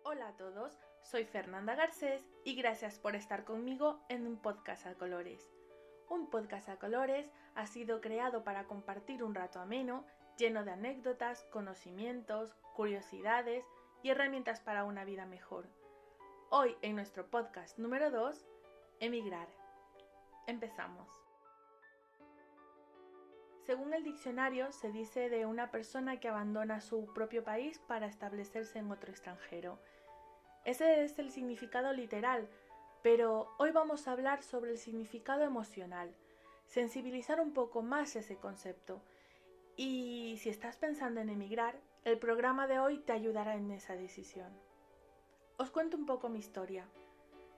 Hola a todos, soy Fernanda Garcés y gracias por estar conmigo en un podcast a colores. Un podcast a colores ha sido creado para compartir un rato ameno, lleno de anécdotas, conocimientos, curiosidades y herramientas para una vida mejor. Hoy en nuestro podcast número 2, Emigrar. Empezamos. Según el diccionario, se dice de una persona que abandona su propio país para establecerse en otro extranjero. Ese es el significado literal, pero hoy vamos a hablar sobre el significado emocional, sensibilizar un poco más ese concepto. Y si estás pensando en emigrar, el programa de hoy te ayudará en esa decisión. Os cuento un poco mi historia.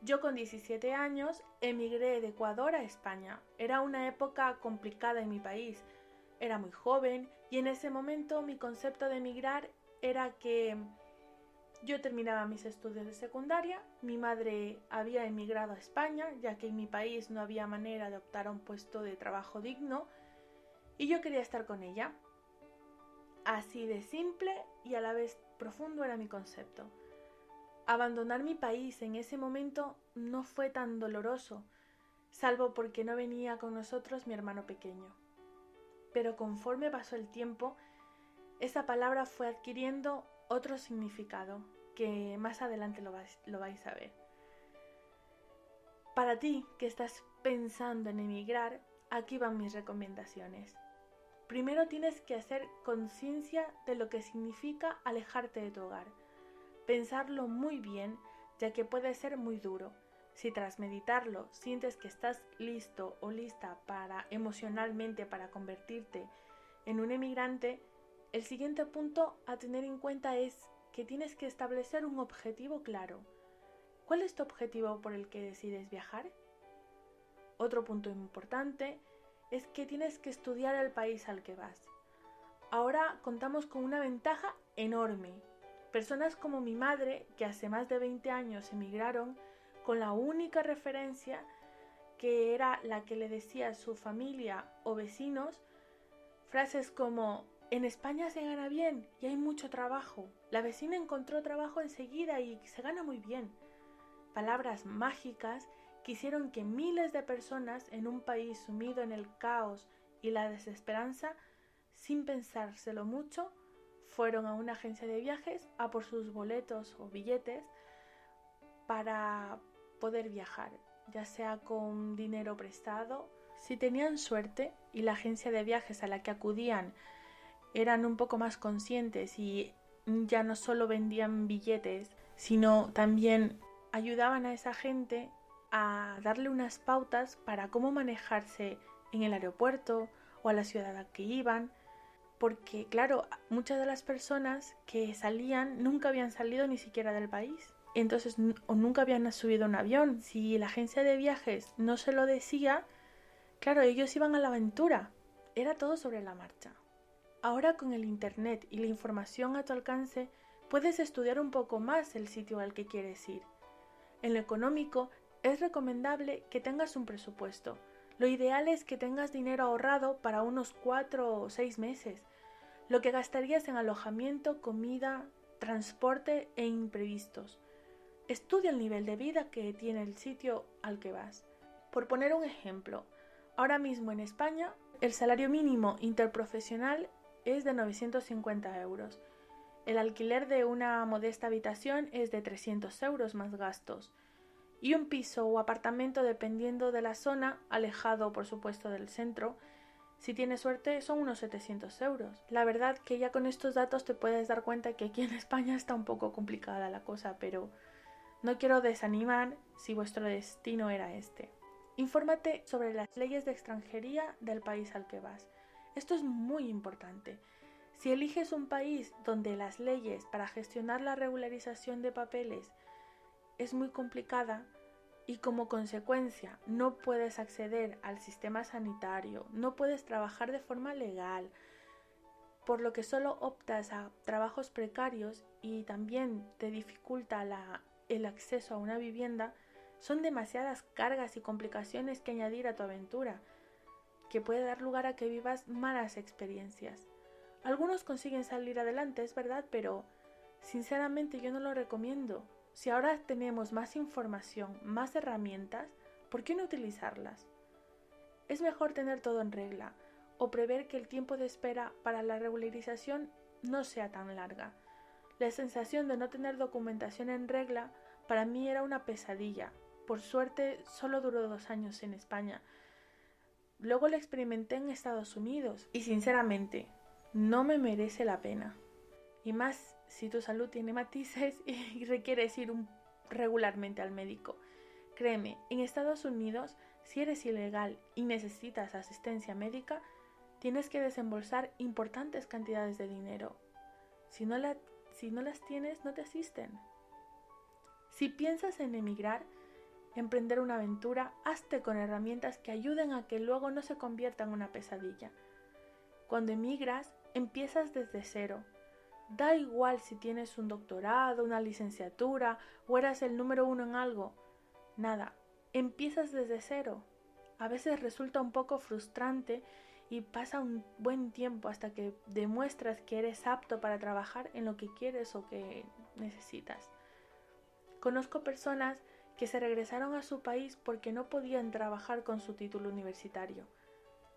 Yo con 17 años emigré de Ecuador a España. Era una época complicada en mi país. Era muy joven y en ese momento mi concepto de emigrar era que yo terminaba mis estudios de secundaria, mi madre había emigrado a España, ya que en mi país no había manera de optar a un puesto de trabajo digno, y yo quería estar con ella. Así de simple y a la vez profundo era mi concepto. Abandonar mi país en ese momento no fue tan doloroso, salvo porque no venía con nosotros mi hermano pequeño. Pero conforme pasó el tiempo, esa palabra fue adquiriendo otro significado, que más adelante lo vais a ver. Para ti que estás pensando en emigrar, aquí van mis recomendaciones. Primero tienes que hacer conciencia de lo que significa alejarte de tu hogar. Pensarlo muy bien, ya que puede ser muy duro. Si tras meditarlo sientes que estás listo o lista emocionalmente para convertirte en un emigrante, el siguiente punto a tener en cuenta es que tienes que establecer un objetivo claro. ¿Cuál es tu objetivo por el que decides viajar? Otro punto importante es que tienes que estudiar el país al que vas. Ahora contamos con una ventaja enorme. Personas como mi madre, que hace más de 20 años emigraron, con la única referencia que era la que le decía a su familia o vecinos, frases como: en España se gana bien y hay mucho trabajo. La vecina encontró trabajo enseguida y se gana muy bien. Palabras mágicas que hicieron que miles de personas en un país sumido en el caos y la desesperanza, sin pensárselo mucho, fueron a una agencia de viajes a por sus boletos o billetes para poder viajar, ya sea con dinero prestado. Si tenían suerte y la agencia de viajes a la que acudían eran un poco más conscientes y ya no solo vendían billetes, sino también ayudaban a esa gente a darle unas pautas para cómo manejarse en el aeropuerto o a la ciudad a que iban, porque claro, muchas de las personas que salían nunca habían salido ni siquiera del país, entonces o nunca habían subido a un avión. Si la agencia de viajes no se lo decía, claro, ellos iban a la aventura, era todo sobre la marcha. Ahora con el internet y la información a tu alcance, puedes estudiar un poco más el sitio al que quieres ir. En lo económico, es recomendable que tengas un presupuesto. Lo ideal es que tengas dinero ahorrado para unos 4 o 6 meses, lo que gastarías en alojamiento, comida, transporte e imprevistos. Estudia el nivel de vida que tiene el sitio al que vas. Por poner un ejemplo, ahora mismo en España, el salario mínimo interprofesional es de 950 euros. El alquiler de una modesta habitación es de 300 euros más gastos. Y un piso o apartamento, dependiendo de la zona, alejado por supuesto del centro, si tienes suerte son unos 700 euros. La verdad que ya con estos datos te puedes dar cuenta que aquí en España está un poco complicada la cosa, pero no quiero desanimar si vuestro destino era este. Infórmate sobre las leyes de extranjería del país al que vas. Esto es muy importante. Si eliges un país donde las leyes para gestionar la regularización de papeles es muy complicada y como consecuencia no puedes acceder al sistema sanitario, no puedes trabajar de forma legal, por lo que solo optas a trabajos precarios y también te dificulta el acceso a una vivienda, son demasiadas cargas y complicaciones que añadir a tu aventura, que puede dar lugar a que vivas malas experiencias. Algunos consiguen salir adelante, es verdad, pero Sinceramente yo no lo recomiendo. Si ahora tenemos más información, más herramientas, ¿por qué no utilizarlas? Es mejor tener todo en regla o prever que el tiempo de espera para la regularización no sea tan larga. La sensación de no tener documentación en regla para mí era una pesadilla. Por suerte solo duró 2 años en España. Luego lo experimenté en Estados Unidos y sinceramente no me merece la pena. Y más si tu salud tiene matices y requieres ir regularmente al médico. Créeme, en Estados Unidos, si eres ilegal y necesitas asistencia médica, tienes que desembolsar importantes cantidades de dinero. Si no las tienes, no te asisten. Si piensas en emigrar, emprender una aventura, hazte con herramientas que ayuden a que luego no se convierta en una pesadilla. Cuando emigras, empiezas desde cero. Da igual si tienes un doctorado, una licenciatura o eras el número 1 en algo. Nada, empiezas desde cero. A veces resulta un poco frustrante y pasa un buen tiempo hasta que demuestras que eres apto para trabajar en lo que quieres o que necesitas. Conozco personas que se regresaron a su país porque no podían trabajar con su título universitario.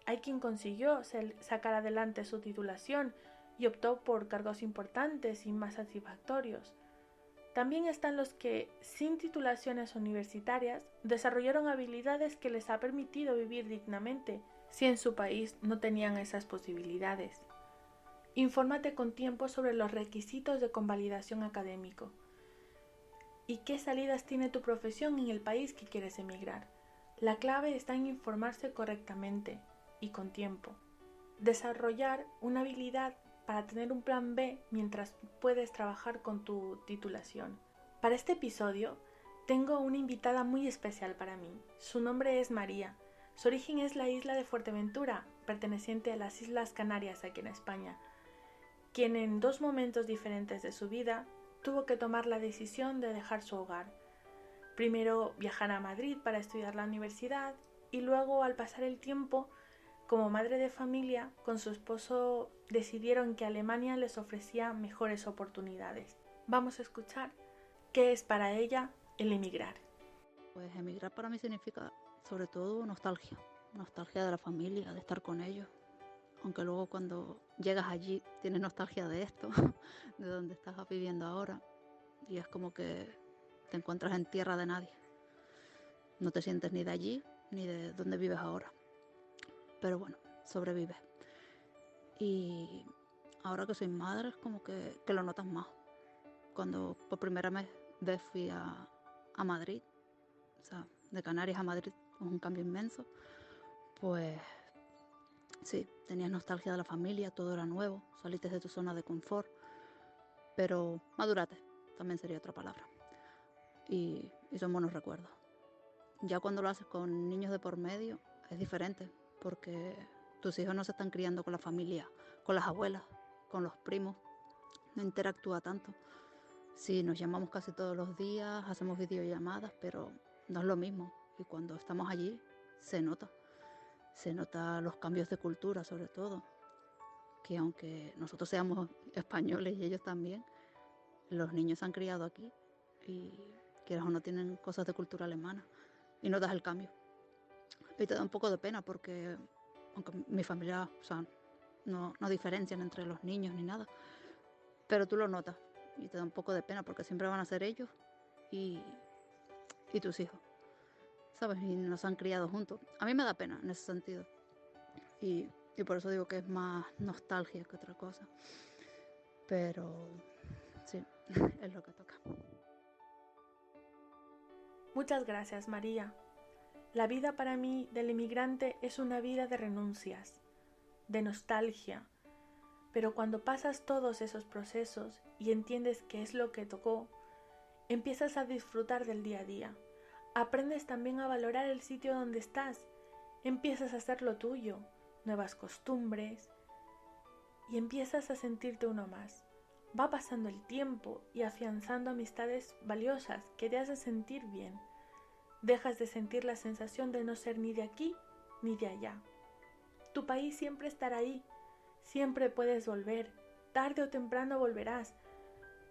Hay quien consiguió sacar adelante su titulación y optó por cargos importantes y más satisfactorios. También están los que, sin titulaciones universitarias, desarrollaron habilidades que les ha permitido vivir dignamente, si en su país no tenían esas posibilidades. Infórmate con tiempo sobre los requisitos de convalidación académico y qué salidas tiene tu profesión en el país que quieres emigrar. La clave está en informarse correctamente y con tiempo. Desarrollar una habilidad para tener un plan B mientras puedes trabajar con tu titulación. Para este episodio tengo una invitada muy especial para mí. Su nombre es María. Su origen es la isla de Fuerteventura, perteneciente a las Islas Canarias aquí en España, quien en 2 momentos diferentes de su vida tuvo que tomar la decisión de dejar su hogar. Primero viajar a Madrid para estudiar la universidad y luego, al pasar el tiempo, como madre de familia, con su esposo decidieron que Alemania les ofrecía mejores oportunidades. Vamos a escuchar qué es para ella el emigrar. Pues emigrar para mí significa sobre todo nostalgia de la familia, de estar con ellos. Aunque luego cuando llegas allí tienes nostalgia de esto, de donde estás viviendo ahora. Y es como que te encuentras en tierra de nadie. No te sientes ni de allí ni de donde vives ahora. Pero bueno, sobrevives. Y ahora que soy madre es como que lo notas más. Cuando por primera vez fui a Madrid, o sea, de Canarias a Madrid, es un cambio inmenso, pues sí, tenías nostalgia de la familia, todo era nuevo, saliste de tu zona de confort, pero maduraste, también sería otra palabra, y son buenos recuerdos. Ya cuando lo haces con niños de por medio es diferente, porque tus hijos no se están criando con la familia, con las abuelas, con los primos, no interactúa tanto. Sí, nos llamamos casi todos los días, hacemos videollamadas, pero no es lo mismo. Y cuando estamos allí, se nota los cambios de cultura, sobre todo. Que aunque nosotros seamos españoles y ellos también, los niños se han criado aquí y quieras o no tienen cosas de cultura alemana y notas el cambio. Y te da un poco de pena porque, aunque mi familia, o sea, no diferencian entre los niños ni nada, pero tú lo notas. Y te da un poco de pena porque siempre van a ser ellos y tus hijos, ¿sabes? Y nos han criado juntos. A mí me da pena en ese sentido. Y por eso digo que es más nostalgia que otra cosa. Pero sí, es lo que toca. Muchas gracias, María. La vida para mí del inmigrante es una vida de renuncias, de nostalgia. Pero cuando pasas todos esos procesos y entiendes qué es lo que tocó, empiezas a disfrutar del día a día. Aprendes también a valorar el sitio donde estás. Empiezas a hacer lo tuyo, nuevas costumbres, y empiezas a sentirte uno más. Va pasando el tiempo y afianzando amistades valiosas que te hacen sentir bien. Dejas de sentir la sensación de no ser ni de aquí ni de allá. Tu país siempre estará ahí. Siempre puedes volver, tarde o temprano volverás,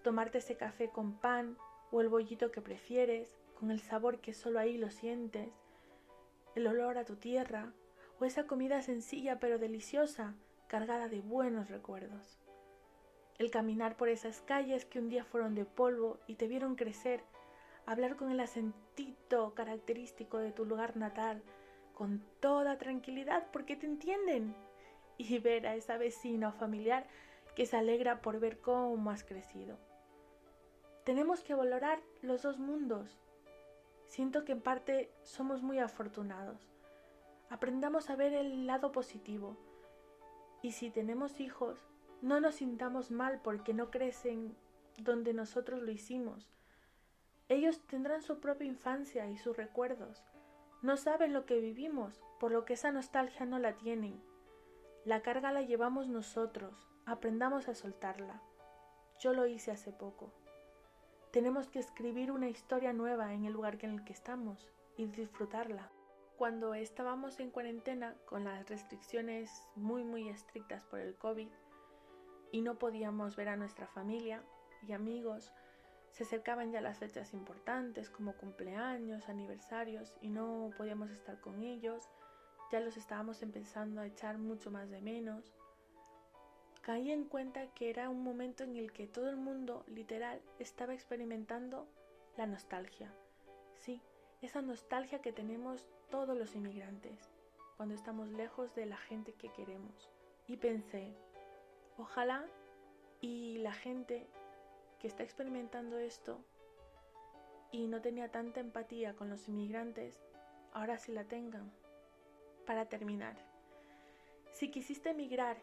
tomarte ese café con pan o el bollito que prefieres, con el sabor que solo ahí lo sientes, el olor a tu tierra o esa comida sencilla pero deliciosa, cargada de buenos recuerdos. El caminar por esas calles que un día fueron de polvo y te vieron crecer, hablar con el acentito característico de tu lugar natal, con toda tranquilidad porque te entienden, y ver a esa vecina o familiar que se alegra por ver cómo has crecido. Tenemos que valorar los dos mundos. Siento que en parte somos muy afortunados. Aprendamos a ver el lado positivo. Y si tenemos hijos, no nos sintamos mal porque no crecen donde nosotros lo hicimos. Ellos tendrán su propia infancia y sus recuerdos. No saben lo que vivimos, por lo que esa nostalgia no la tienen. La carga la llevamos nosotros. Aprendamos a soltarla. Yo lo hice hace poco. Tenemos que escribir una historia nueva en el lugar en el que estamos y disfrutarla. Cuando estábamos en cuarentena con las restricciones muy estrictas por el COVID y no podíamos ver a nuestra familia y amigos, se acercaban ya las fechas importantes como cumpleaños, aniversarios y no podíamos estar con ellos, ya los estábamos empezando a echar mucho más de menos. Caí en cuenta que era un momento en el que todo el mundo, literal, estaba experimentando la nostalgia. Sí, esa nostalgia que tenemos todos los inmigrantes, cuando estamos lejos de la gente que queremos. Y pensé, ojalá y la gente que está experimentando esto y no tenía tanta empatía con los inmigrantes, ahora sí la tengan. Para terminar, si quisiste emigrar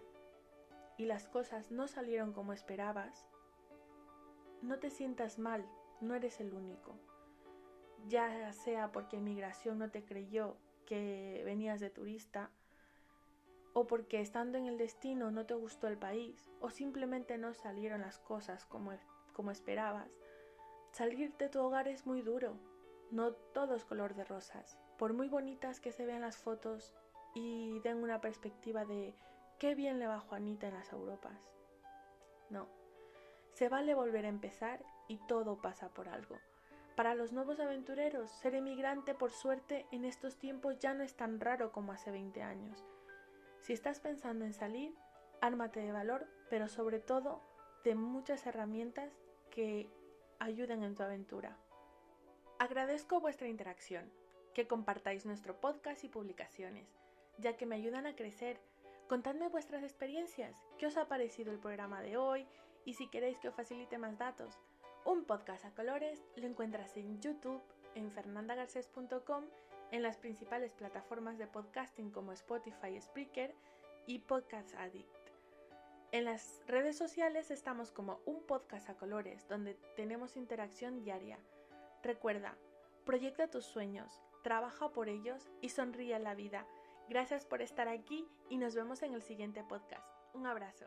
y las cosas no salieron como esperabas, no te sientas mal, no eres el único. Ya sea porque inmigración no te creyó que venías de turista, o porque estando en el destino no te gustó el país, o simplemente no salieron las cosas como esperabas. Salir de tu hogar es muy duro, no todo es color de rosas. Por muy bonitas que se vean las fotos y den una perspectiva de qué bien le va a Juanita en las Europas. No, se vale volver a empezar y todo pasa por algo. Para los nuevos aventureros, ser emigrante por suerte en estos tiempos ya no es tan raro como hace 20 años. Si estás pensando en salir, ármate de valor, pero sobre todo de muchas herramientas que ayuden en tu aventura. Agradezco vuestra interacción, que compartáis nuestro podcast y publicaciones, ya que me ayudan a crecer. Contadme vuestras experiencias, qué os ha parecido el programa de hoy y si queréis que os facilite más datos. Un podcast a colores lo encuentras en YouTube, en fernandagarces.com, en las principales plataformas de podcasting como Spotify, Spreaker y Podcast Addict. En las redes sociales estamos como Un Podcast a Colores, donde tenemos interacción diaria. Recuerda, proyecta tus sueños, trabaja por ellos y sonríe a la vida. Gracias por estar aquí y nos vemos en el siguiente podcast. Un abrazo.